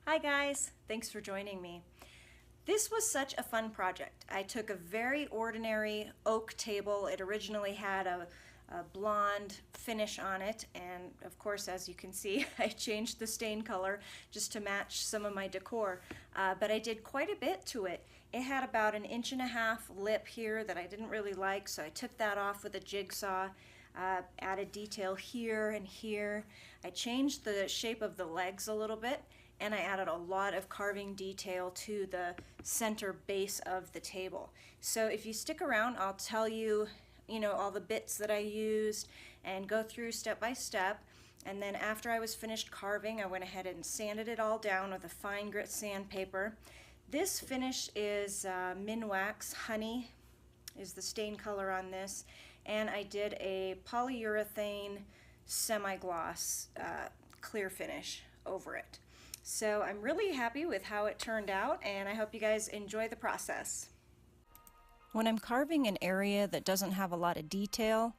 Hi guys, thanks for joining me. This was such a fun project. I took a very ordinary oak table. It originally had a blonde finish on it, and of course, as you can see, I changed the stain color just to match some of my decor, but I did quite a bit to it. It had about 1.5 inch lip here that I didn't really like, so I took that off with a jigsaw, added detail here and here. I changed the shape of the legs a little bit, and I added a lot of carving detail to the center base of the table. So if you stick around, I'll tell you, all the bits that I used and go through step by step. And then after I was finished carving, I went ahead and sanded it all down with a fine grit sandpaper. This finish is Minwax Honey is the stain color on this, and I did a polyurethane semi-gloss clear finish over it. So I'm really happy with how it turned out, and I hope you guys enjoy the process. When I'm carving an area that doesn't have a lot of detail,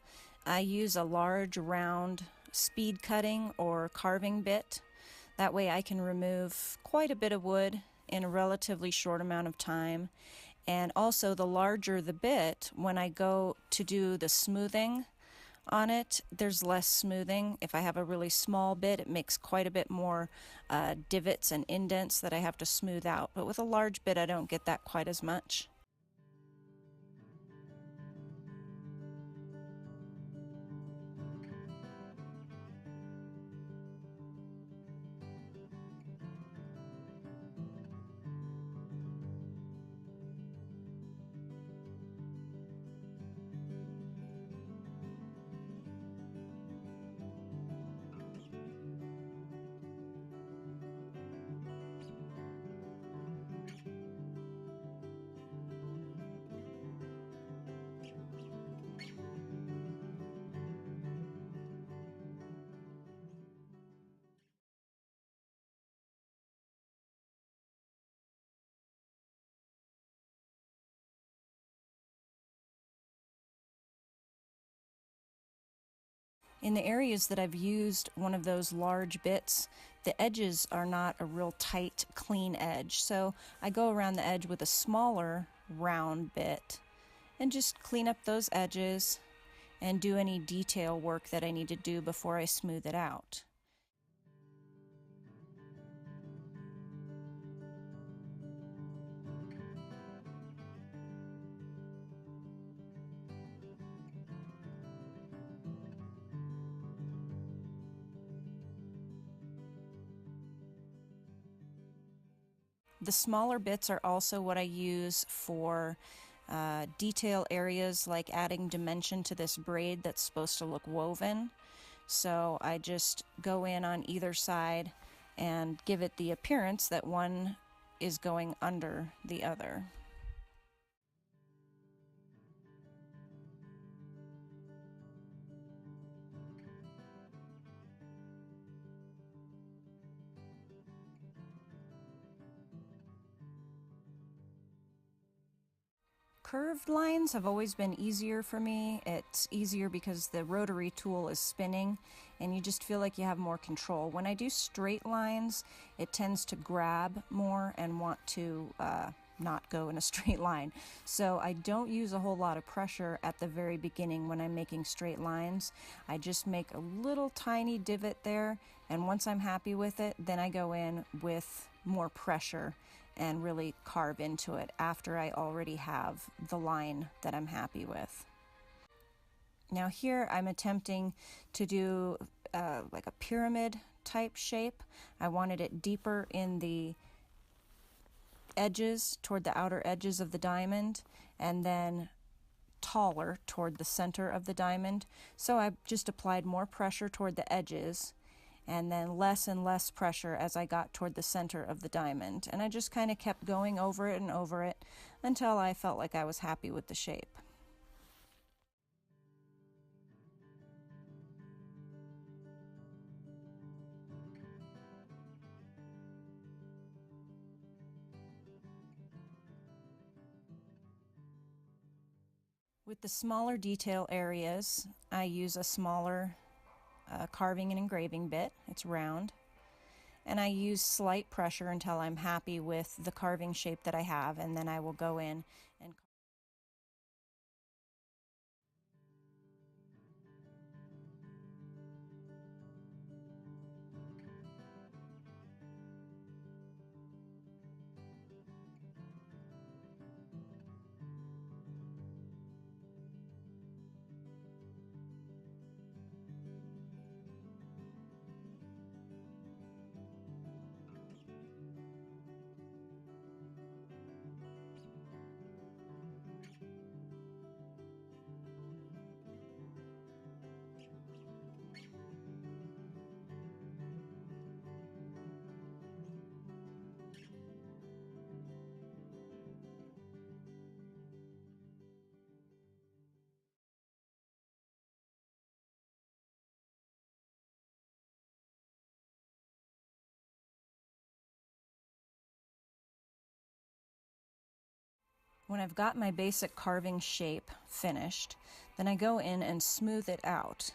I use a large round speed cutting or carving bit. That way I can remove quite a bit of wood in a relatively short amount of time. And also, the larger the bit, when I go to do the smoothing on it, there's less smoothing. If I have a really small bit, it makes quite a bit more divots and indents that I have to smooth out. But with a large bit, I don't get that quite as much. In the areas that I've used one of those large bits, the edges are not a real tight, clean edge. So I go around the edge with a smaller round bit and just clean up those edges and do any detail work that I need to do before I smooth it out. The smaller bits are also what I use for detail areas, like adding dimension to this braid that's supposed to look woven. So I just go in on either side and give it the appearance that one is going under the other. Curved lines have always been easier for me. It's easier because the rotary tool is spinning and you just feel like you have more control. When I do straight lines, it tends to grab more and want to not go in a straight line. So I don't use a whole lot of pressure at the very beginning when I'm making straight lines. I just make a little tiny divot there, and once I'm happy with it, then I go in with more pressure and really carve into it after I already have the line that I'm happy with. Now here I'm attempting to do like a pyramid type shape. I wanted it deeper in the edges, toward the outer edges of the diamond, and then taller toward the center of the diamond. So I just applied more pressure toward the edges and then less and less pressure as I got toward the center of the diamond. And I just kind of kept going over it and over it until I felt like I was happy with the shape. With the smaller detail areas, I use a smaller carving and engraving bit. It's round. and I use slight pressure until I'm happy with the carving shape that I have, and then I will go in and when I've got my basic carving shape finished, then I go in and smooth it out.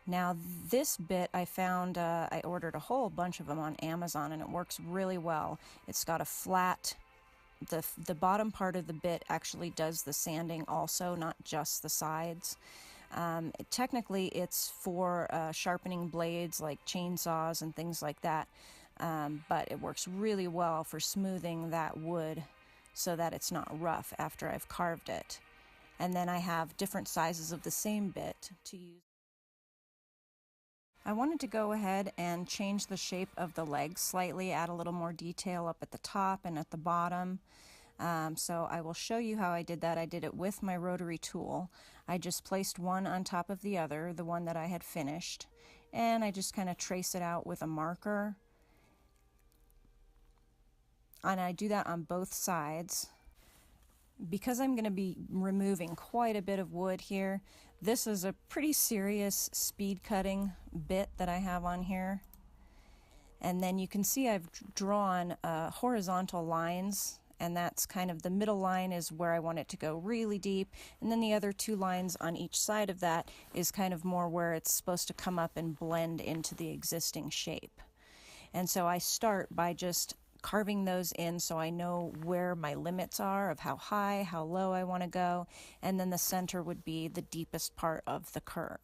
Now this bit I found, I ordered a whole bunch of them on Amazon, and it works really well. It's got a flat, the bottom part of the bit actually does the sanding also, not just the sides. Technically it's for sharpening blades like chainsaws and things like that, but it works really well for smoothing that wood so that it's not rough after I've carved it. And then I have different sizes of the same bit to use. I wanted to go ahead and change the shape of the legs slightly, add a little more detail up at the top and at the bottom. So I will show you how I did that. I did it with my rotary tool. I just placed one on top of the other, the one that I had finished, and I just kind of trace it out with a marker. And I do that on both sides. Because I'm going to be removing quite a bit of wood here, this is a pretty serious speed cutting bit that I have on here. And then you can see I've drawn horizontal lines, and that's kind of the middle line is where I want it to go really deep, and then the other two lines on each side of that is kind of more where it's supposed to come up and blend into the existing shape. And so I start by just carving those in so I know where my limits are of how high, how low I want to go, and then the center would be the deepest part of the curve.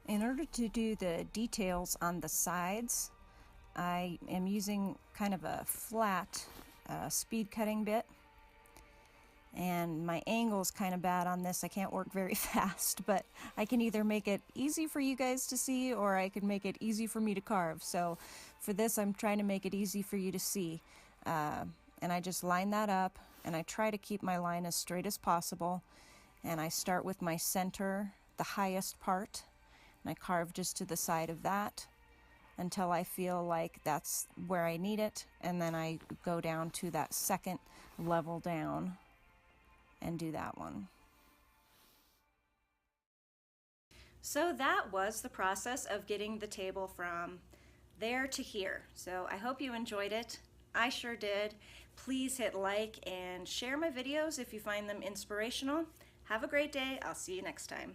In order to do the details on the sides, I am using kind of a flat speed cutting bit, and my angle is kind of bad on this. I can't work very fast, but I can either make it easy for you guys to see or I can make it easy for me to carve. So for this I'm trying to make it easy for you to see, and I just line that up, and I try to keep my line as straight as possible, and I start with my center, the highest part, and I carve just to the side of that until I feel like that's where I need it, and then I go down to that second level down and do that one. So that was the process of getting the table from there to here. So I hope you enjoyed it. I sure did. Please hit like and share my videos if you find them inspirational. Have a great day. I'll see you next time.